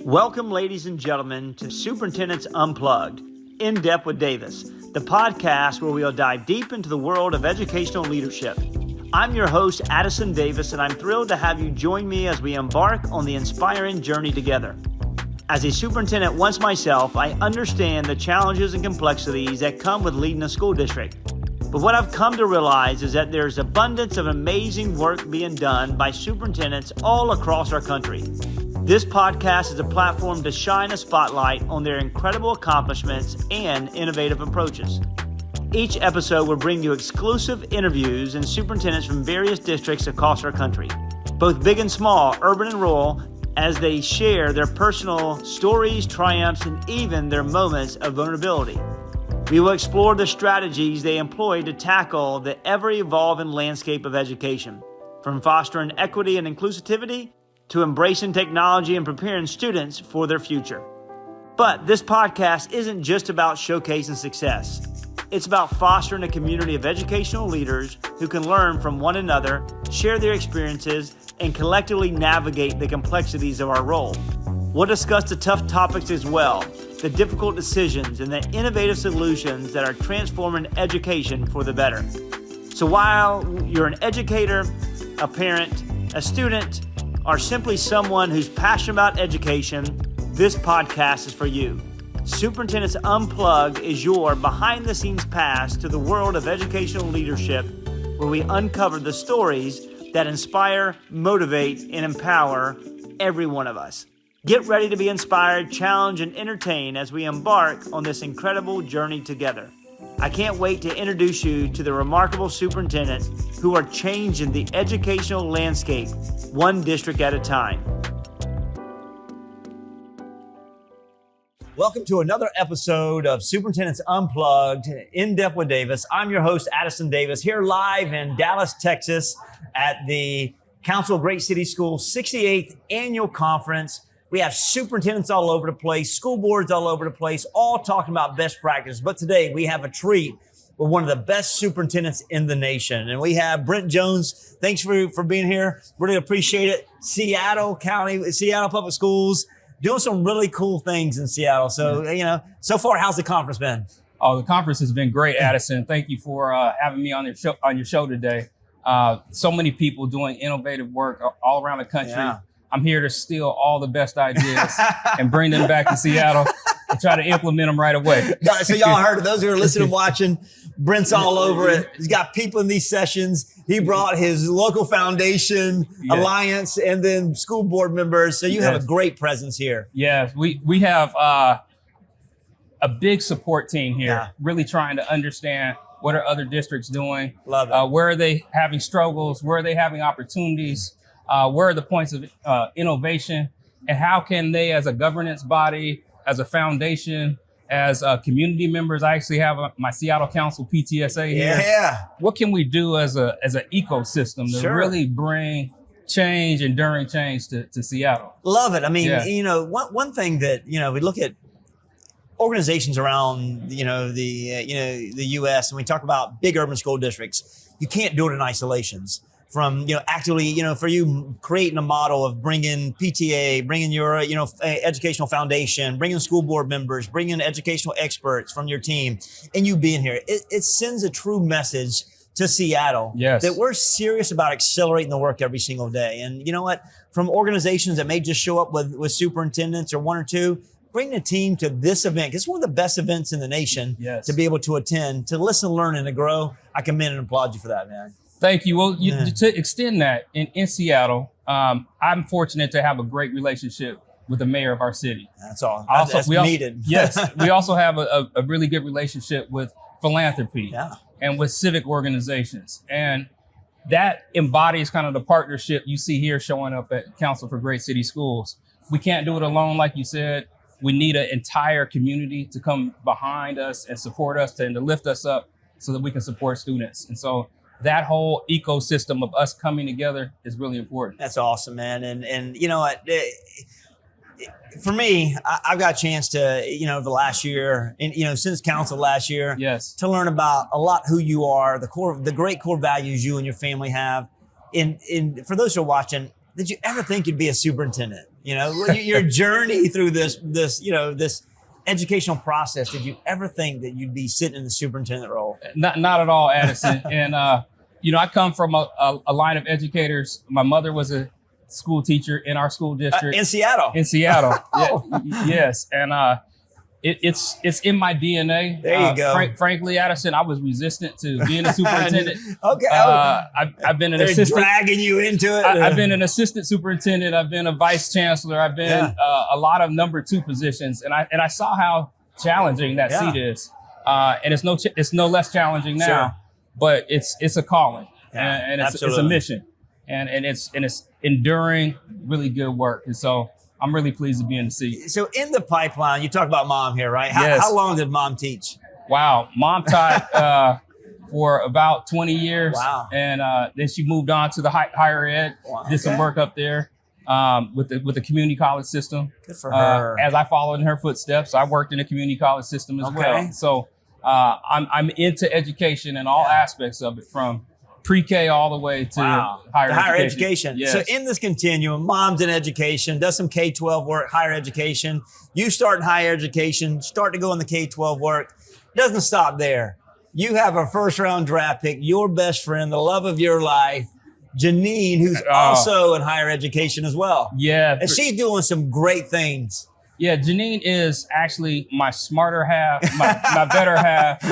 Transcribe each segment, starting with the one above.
Welcome, ladies and gentlemen, to Superintendents Unplugged, In Depth with Davis, the podcast where we'll dive deep into the world of educational leadership. I'm your host, Addison Davis, and I'm thrilled to have you join me as we embark on the inspiring journey together. As a superintendent once myself, I understand the challenges and complexities that come with leading a school district. But what I've come to realize is that there's abundance of amazing work being done by superintendents all across our country. This podcast is a platform to shine a spotlight on their incredible accomplishments and innovative approaches. Each episode will bring you exclusive interviews and superintendents from various districts across our country, both big and small, urban and rural, as they share their personal stories, triumphs, and even their moments of vulnerability. We will explore the strategies they employ to tackle the ever-evolving landscape of education, from fostering equity and inclusivity to embracing technology and preparing students for their future. But this podcast isn't just about showcasing success. It's about fostering a community of educational leaders who can learn from one another, share their experiences, and collectively navigate the complexities of our role. We'll discuss the tough topics as well, the difficult decisions, and the innovative solutions that are transforming education for the better. So while you're an educator, a parent, a student, or simply someone who's passionate about education, this podcast is for you. Superintendents Unplugged is your behind-the-scenes pass to the world of educational leadership, where we uncover the stories that inspire, motivate, and empower every one of us. Get ready to be inspired, challenged, and entertained as we embark on this incredible journey together. I can't wait to introduce you to the remarkable superintendents who are changing the educational landscape one district at a time. Welcome to another episode of Superintendents Unplugged, In Depth with Davis. I'm your host, Addison Davis, here live in Dallas, Texas at the Council of Great City Schools 68th Annual Conference. We have superintendents all over the place, school boards all over the place, all talking about best practice. But today we have a treat with one of the best superintendents in the nation. And we have Brent Jones. Thanks for being here. Really appreciate it. Seattle Public Schools, doing some really cool things in Seattle. So, so far, how's the conference been? Oh, the conference has been great, Addison. Thank you for having me on your show today. So many people doing innovative work all around the country. Yeah. I'm here to steal all the best ideas and bring them back to Seattle and try to implement them right away. So y'all heard, those who are listening and watching, Brent's all over it. He's got people in these sessions. He brought his local foundation, alliance, and then school board members. So you have a great presence here. Yeah, we have a big support team here, really trying to understand what are other districts doing. Love it. Where are they having struggles? Where are they having opportunities? Where are the points of innovation, and how can they, as a governance body, as a foundation, as community members? I actually have my Seattle Council PTSA here. Yeah. What can we do as an ecosystem to really bring change, enduring change to Seattle? Love it. I mean, one thing that we look at organizations around the U.S. and we talk about big urban school districts. You can't do it in isolations. From, actively, for you creating a model of bringing PTA, bringing your, educational foundation, bringing school board members, bringing educational experts from your team, and you being here, it sends a true message to Seattle that we're serious about accelerating the work every single day. And you know what? From organizations that may just show up with superintendents or one or two, bring the team to this event. It's one of the best events in the nation to be able to attend, to listen, learn, and to grow. I commend and applaud you for that, man. Thank you. Well, to extend that, in Seattle, I'm fortunate to have a great relationship with the mayor of our city. That's all. That's needed. Yes. We also have a really good relationship with philanthropy and with civic organizations. And that embodies kind of the partnership you see here showing up at Council for Great City Schools. We can't do it alone, like you said. We need an entire community to come behind us and support us and to lift us up so that we can support students. And so that whole ecosystem of us coming together is really important. That's awesome, man. And you know what? For me, I've got a chance to, the last year, and since council last year, to learn about a lot who you are, the great core values you and your family have. for those who are watching, did you ever think you'd be a superintendent? Your journey through this educational process, did you ever think that you'd be sitting in the superintendent role? Not at all, Addison. And, I come from a line of educators. My mother was a school teacher in our school district. In Seattle? In Seattle, Oh. yes. And it's in my DNA. There you go. Frankly, Addison, I was resistant to being a superintendent. Okay. I've been an They're assistant. dragging you into it. I've been an assistant superintendent. I've been a vice chancellor. I've been a lot of number 2 positions, and I saw how challenging that seat is. And it's no less challenging now, Sure. but it's a calling, and it's a mission, and it's enduring, really good work, and so I'm really pleased to be in the seat. So in the pipeline, you talk about mom here, right? Yes. How long did mom teach? Wow, mom taught for about 20 years. Wow. And then she moved on to the higher ed, did some work up there with the community college system. Good for her. As I followed in her footsteps, I worked in the community college system as well. So I'm into education and all aspects of it, from pre-K all the way to higher education. Yes. So in this continuum, mom's in education, does some K-12 work, higher education. You start in higher education, start to go in the K-12 work. Doesn't stop there. You have a first-round draft pick, your best friend, the love of your life, Janine, who's also in higher education as well. Yeah. And she's doing some great things. Yeah, Janine is actually my smarter half, my better half,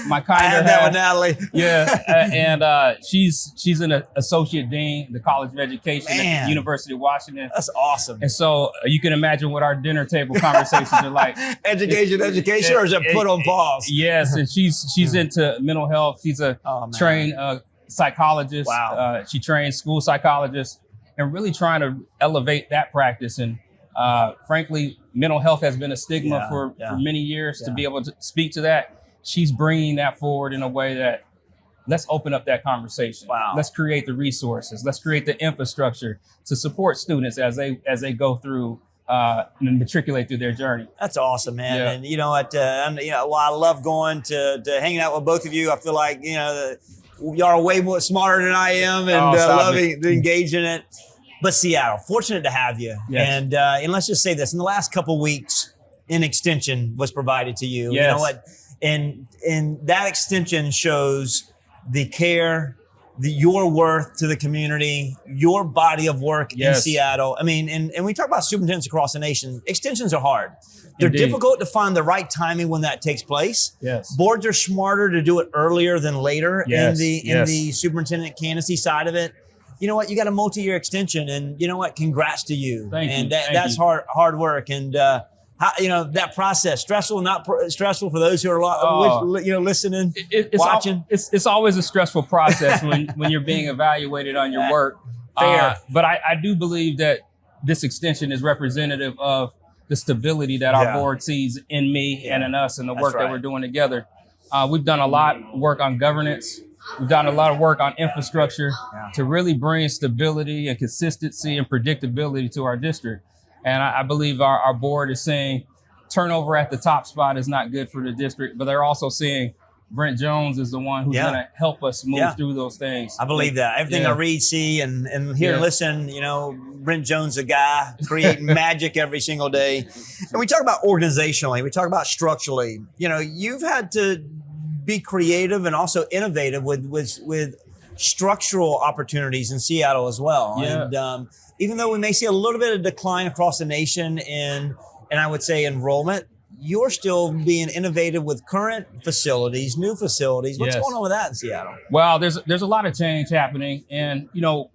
my kinder half. I had that with Natalie. Yeah, and she's an associate dean, the College of Education at the University of Washington. That's awesome. And so you can imagine what our dinner table conversations are like. Education, or is it put on pause? Yes, and she's into mental health. She's a trained psychologist. Wow. She trains school psychologists, and really trying to elevate that practice. And frankly, mental health has been a stigma for many years. To be able to speak to that, she's bringing that forward in a way that, let's open up that conversation. Wow. Let's create the resources. Let's create the infrastructure to support students as they go through and matriculate through their journey. That's awesome, man. Yeah. And you know what? While I love going to hanging out with both of you, I feel like y'all are way more smarter than I am, and loving to engage in it. But Seattle, fortunate to have you. Yes. And let's just say this: in the last couple of weeks, an extension was provided to you. Yes. You know what? And that extension shows the care, your worth to the community, your body of work in Seattle. I mean, and we talk about superintendents across the nation. Extensions are hard. They're difficult to find the right timing when that takes place. Yes. Boards are smarter to do it earlier than later in the Yes. superintendent candidacy side of it. You know what? You got a multi-year extension, and you know what? Congrats to you. Thank you. That's hard work. And that process, stressful, not stressful for those who are listening, watching. It's always a stressful process when you're being evaluated on your work. Fair. But I do believe that this extension is representative of the stability that our board sees in me and in us and the work that we're doing together. We've done a lot of work on governance. We've done a lot of work on infrastructure to really bring stability and consistency and predictability to our district. And I believe our board is saying turnover at the top spot is not good for the district, but they're also saying Brent Jones is the one who's going to help us move through those things. I believe that. Everything I read, see, and hear and listen, Brent Jones, a guy creating magic every single day. And we talk about organizationally, we talk about structurally. You've had to be creative and also innovative with structural opportunities in Seattle as well. Yeah. And even though we may see a little bit of decline across the nation in, and I would say enrollment, you're still being innovative with current facilities, new facilities. What's going on with that in Seattle? Well, there's a lot of change happening, and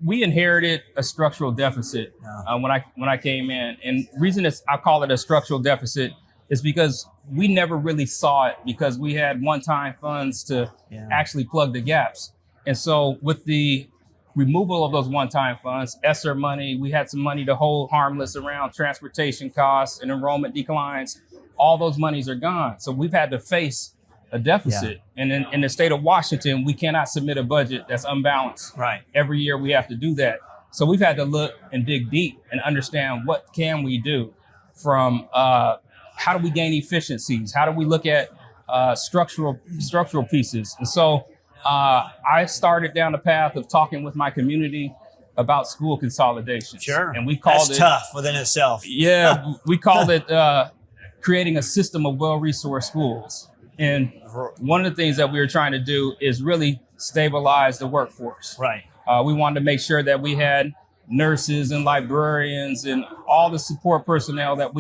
we inherited a structural deficit when I came in, and the reason I call it a structural deficit is because we never really saw it because we had one-time funds to actually plug the gaps. And so with the removal of those one-time funds, ESSER money, we had some money to hold harmless around transportation costs and enrollment declines. All those monies are gone. So we've had to face a deficit. And in the state of Washington, we cannot submit a budget that's unbalanced. Right. Every year we have to do that. So we've had to look and dig deep and understand what can we do from how do we gain efficiencies? How do we look at structural pieces? And so I started down the path of talking with my community about school consolidation. Sure. And we called That's it tough within itself. Yeah, we called it creating a system of well-resourced schools. And one of the things that we were trying to do is really stabilize the workforce. Right. We wanted to make sure that we had nurses and librarians and all the support personnel that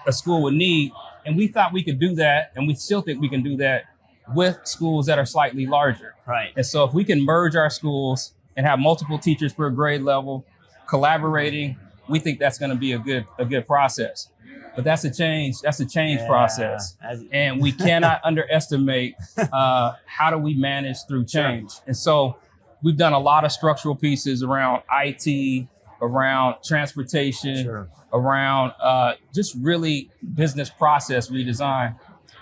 a school would need. And we thought we could do that, and we still think we can do that with schools that are slightly larger. Right. And so if we can merge our schools and have multiple teachers per grade level collaborating, we think that's going to be a good process. But that's a change process. And we cannot underestimate how do we manage through change. Sure. And so we've done a lot of structural pieces around IT, around transportation, sure. around just really business process redesign.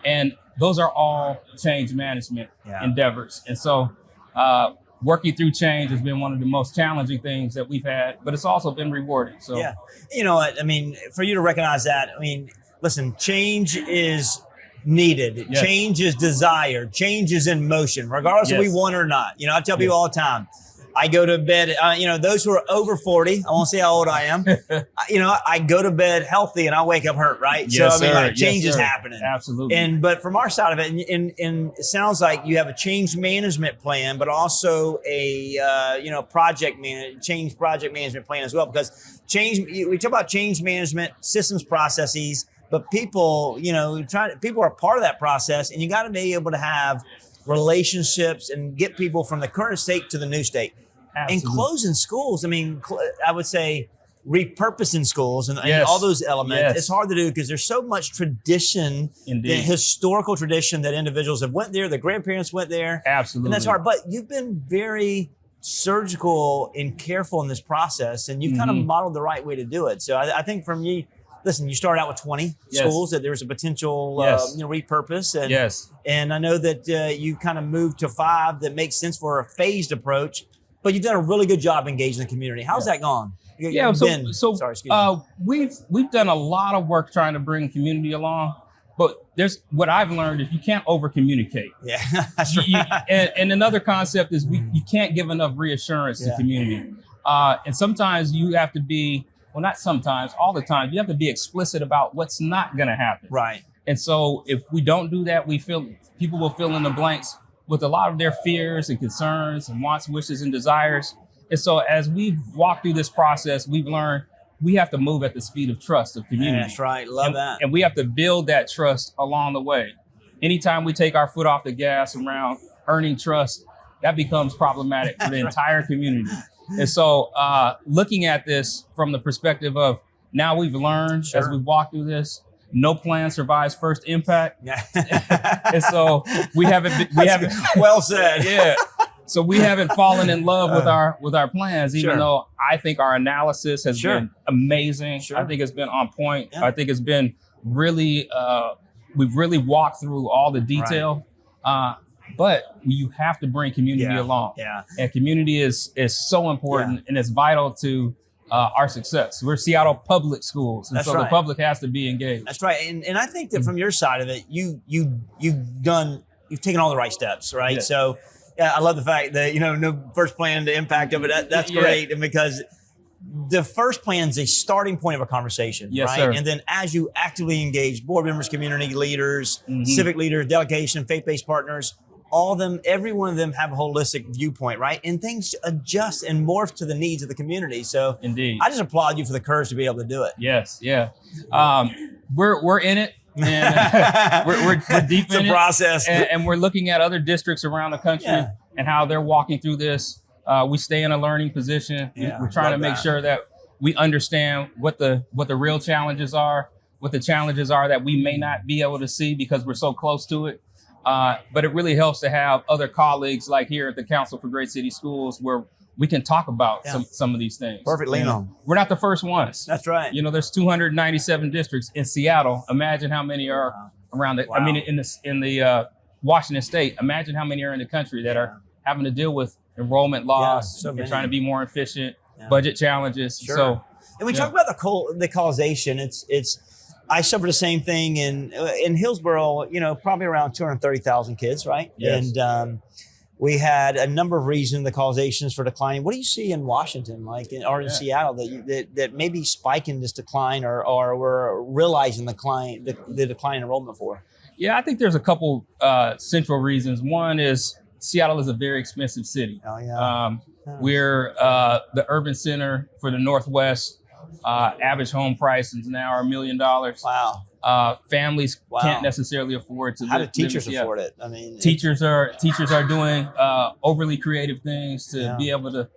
And those are all change management endeavors. And so working through change has been one of the most challenging things that we've had, but it's also been rewarding. So, yeah, you know what, I mean, for you to recognize that, I mean, listen, change is needed. Yes. Change is desired. Change is in motion, regardless if we want or not. You know, I tell people all the time, I go to bed, those who are over 40, I won't say how old I am, I go to bed healthy and I wake up hurt, right? Yes, so, I mean, change is happening. Absolutely. But from our side of it, and it sounds like you have a change management plan, but also a, change project management plan as well, because we talk about change management, systems, processes, but people, people are part of that process, and you got to be able to have relationships and get people from the current state to the new state. Absolutely. And closing schools, I mean, I would say repurposing schools and all those elements. Yes. It's hard to do because there's so much tradition, the historical tradition that individuals have went there, their grandparents went there. Absolutely. And that's hard. But you've been very surgical and careful in this process, and you've kind of modeled the right way to do it. So I think from you, listen, you started out with 20 schools that there was a potential repurpose. And, and I know that you kind of moved to 5 that makes sense for a phased approach, but you've done a really good job engaging the community. How's that gone? We've done a lot of work trying to bring community along, but what I've learned is you can't over communicate. Yeah, that's right. And another concept is you can't give enough reassurance to community. And sometimes you have to be, well, not sometimes, all the time, you have to be explicit about what's not going to happen. Right. And so if we don't do that, people will fill in the blanks with a lot of their fears and concerns and wants, wishes, and desires. And so as we've walked through this process, we've learned we have to move at the speed of trust of community. Yeah, that's right. Love that. And we have to build that trust along the way. Anytime we take our foot off the gas around earning trust, that becomes problematic for the entire community. And so looking at this from the perspective of now we've learned as we've walked through this, no plan survives first impact. And so we haven't well said. Yeah. So we haven't fallen in love with our plans, even though I think our analysis has been amazing. I think it's been on point. Yeah. I think it's been really, we've really walked through all the detail. Right. But you have to bring community along. Yeah. And community is so important and it's vital to our success. We're Seattle public schools. And the public has to be engaged. That's right. And I think that from your side of it, you've taken all the right steps, right? Yes. So I love the fact that, no first plan, the impact of it. That's great. And because the first plan is a starting point of a conversation, right? Sir. And then as you actively engage board members, community leaders, civic leaders, delegation, faith-based partners, every one of them have a holistic viewpoint, right? And things adjust and morph to the needs of the community. So indeed, I just applaud you for the courage to be able to do it. Yes. Yeah. We're in it. And we're deep in the process. And we're looking at other districts around the country and how they're walking through this. We stay in a learning position. We're trying to make sure that we understand what the real challenges are, what the challenges are that we may not be able to see because we're so close to it. But it really helps to have other colleagues like here at the Council for Great City Schools where we can talk about some of these things. Perfect. Lean on. We're not the first ones. That's right. There's 297 districts in Seattle. Imagine how many are around it. Wow. I mean, in the Washington State, imagine how many are in the country that are having to deal with enrollment loss and trying to be more efficient, budget challenges. Sure. So, and we talk about the causation. I suffered the same thing in Hillsborough, probably around 230,000 kids, right? Yes. And We had a number of reasons, the causations for declining. What do you see in Washington, or in Seattle, that may be spiking this decline, or we're realizing the decline in enrollment for? Yeah, I think there's a couple central reasons. One is Seattle is a very expensive city. Oh, yeah. We're the urban center for the Northwest. Average home prices now are $1 million. Wow. Families can't necessarily afford to. How do teachers afford it? I mean, teachers are doing overly creative things to be able to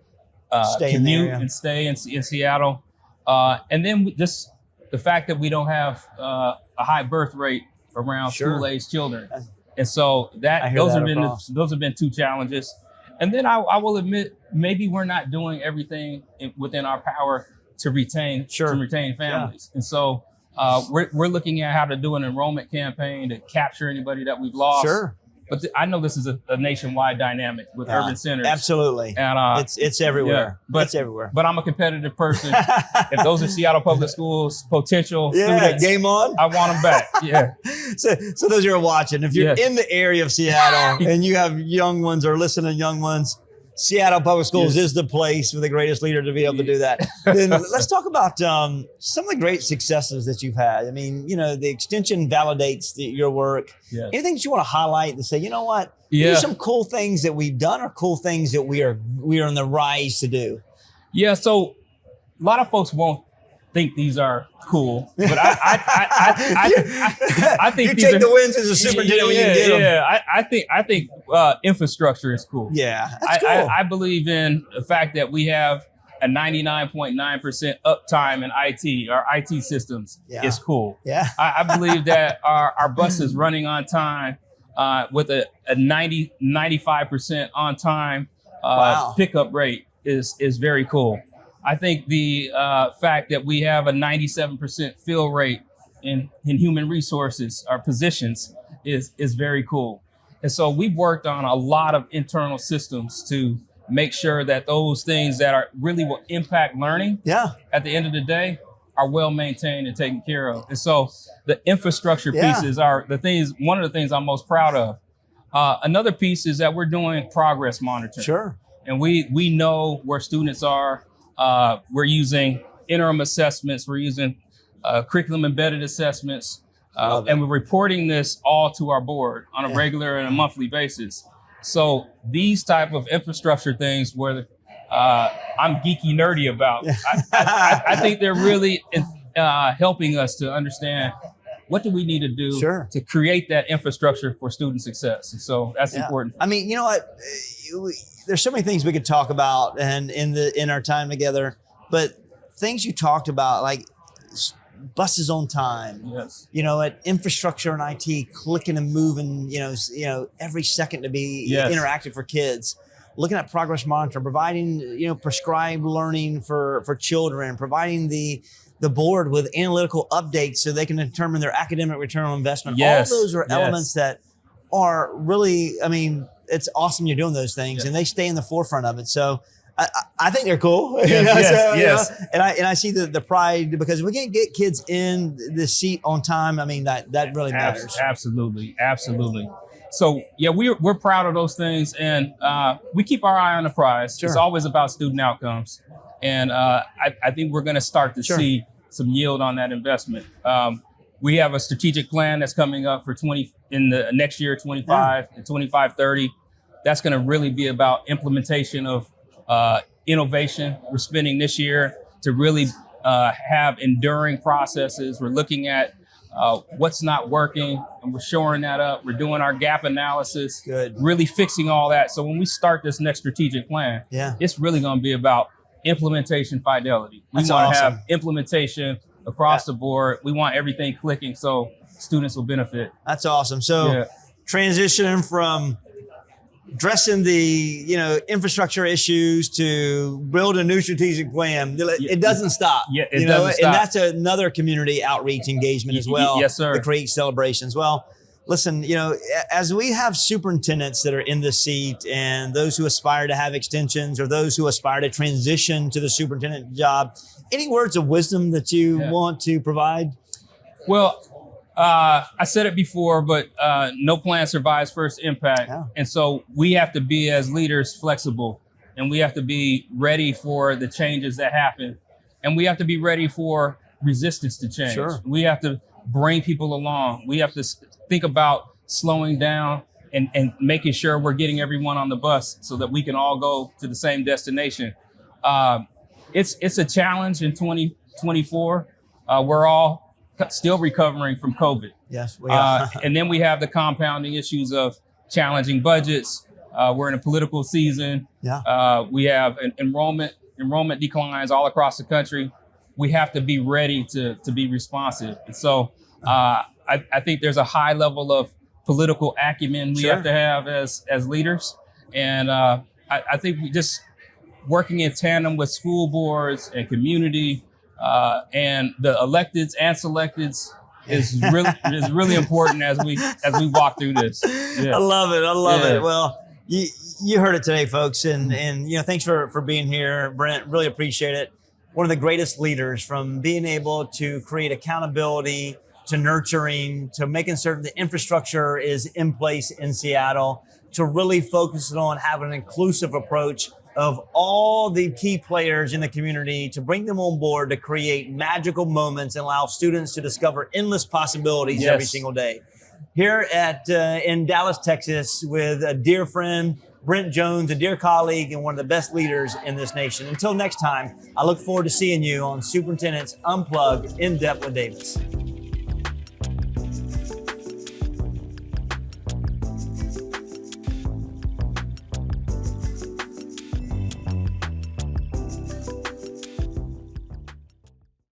commute and stay in Seattle. And then just the fact that we don't have a high birth rate around school-aged children, and so those have been two challenges. And then I will admit, maybe we're not doing everything within our power to retain families, and so. We're looking at how to do an enrollment campaign to capture anybody that we've lost. Sure. But I know this is a nationwide dynamic with urban centers. Absolutely. And it's everywhere. It's everywhere. But I'm a competitive person. If those are Seattle Public Schools potential students, game on. I want them back. Yeah. So those who are watching, if you're in the area of Seattle and you have young ones or listening young ones, Seattle Public Schools is the place for the greatest leader to be able to do that. Then let's talk about some of the great successes that you've had. I mean, the extension validates your work. Yes. Anything that you want to highlight to say, you know what? These are some cool things that we've done, or cool things that we are on the rise to do. Yeah. So a lot of folks won't think these are cool, but I think you take the wins as a superintendent when you get them. Yeah, I think infrastructure is cool. Yeah, that's cool. I believe in the fact that we have a 99.9% uptime in IT. Our IT systems is cool. Yeah, I believe that our bus is running on time with a 95% on time pickup rate is very cool. I think the fact that we have a 97% fill rate in human resources, our positions, is very cool. And so we've worked on a lot of internal systems to make sure that those things that really will impact learning at the end of the day are well maintained and taken care of. And so the infrastructure pieces are one of the things I'm most proud of. Another piece is that we're doing progress monitoring. Sure. And we know where students are. We're using interim assessments. We're using curriculum embedded assessments. And we're reporting this all to our board on a regular and a monthly basis. So these type of infrastructure things where I'm geeky nerdy about, I think they're really helping us to understand what do we need to do to create that infrastructure for student success. And so that's important. I mean, you know what? There's so many things we could talk about and in our time together, but things you talked about, like buses on time, at infrastructure and IT clicking and moving, every second to be interactive for kids, looking at progress monitor, providing, prescribed learning for children, providing the board with analytical updates so they can determine their academic return on investment. All those are elements that are really, it's awesome you're doing those things and they stay in the forefront of it. So I think they're cool. Yes. And I see the pride, because if we can't get kids in the seat on time, that really matters. Absolutely. So we're proud of those things, and we keep our eye on the prize. It's always about student outcomes. And I think we're going to start to see some yield on that investment. We have a strategic plan that's coming up for in the next year, 25 and 25-30. That's going to really be about implementation of innovation. We're spending this year to really have enduring processes. We're looking at what's not working, and we're shoring that up. We're doing our gap analysis, really fixing all that. So when we start this next strategic plan, it's really going to be about implementation fidelity. We want to have implementation across the board. We want everything clicking so students will benefit. That's awesome. So transitioning from addressing the infrastructure issues to build a new strategic plan, it doesn't stop. It doesn't stop. And that's another community outreach engagement as well. Yes, sir. To create celebrations. Well, listen, as we have superintendents that are in the seat, and those who aspire to have extensions, or those who aspire to transition to the superintendent job, any words of wisdom that you want to provide? Well, I said it before, but no plan survives first impact. Yeah. And so we have to be, as leaders, flexible, and we have to be ready for the changes that happen. And we have to be ready for resistance to change. Sure. We have to bring people along. We have to think about slowing down and making sure we're getting everyone on the bus so that we can all go to the same destination. It's a challenge in 2024. We're all still recovering from COVID. Yes, we are. And then we have the compounding issues of challenging budgets. We're in a political season. Yeah. We have an enrollment declines all across the country. We have to be ready to be responsive. And so I think there's a high level of political acumen we have to have as leaders. And I think we just working in tandem with school boards and community and the electeds and selecteds is really important as we walk through this. Yeah. I love it. Well, you heard it today, folks, and thanks for being here, Brent. Really appreciate it. One of the greatest leaders, from being able to create accountability, to nurturing, to making certain the infrastructure is in place in Seattle, to really focusing on having an inclusive approach of all the key players in the community, to bring them on board to create magical moments and allow students to discover endless possibilities every single day. Here in Dallas, Texas, with a dear friend, Brent Jones, a dear colleague, and one of the best leaders in this nation. Until next time, I look forward to seeing you on Superintendents Unplugged, In Depth with Davis.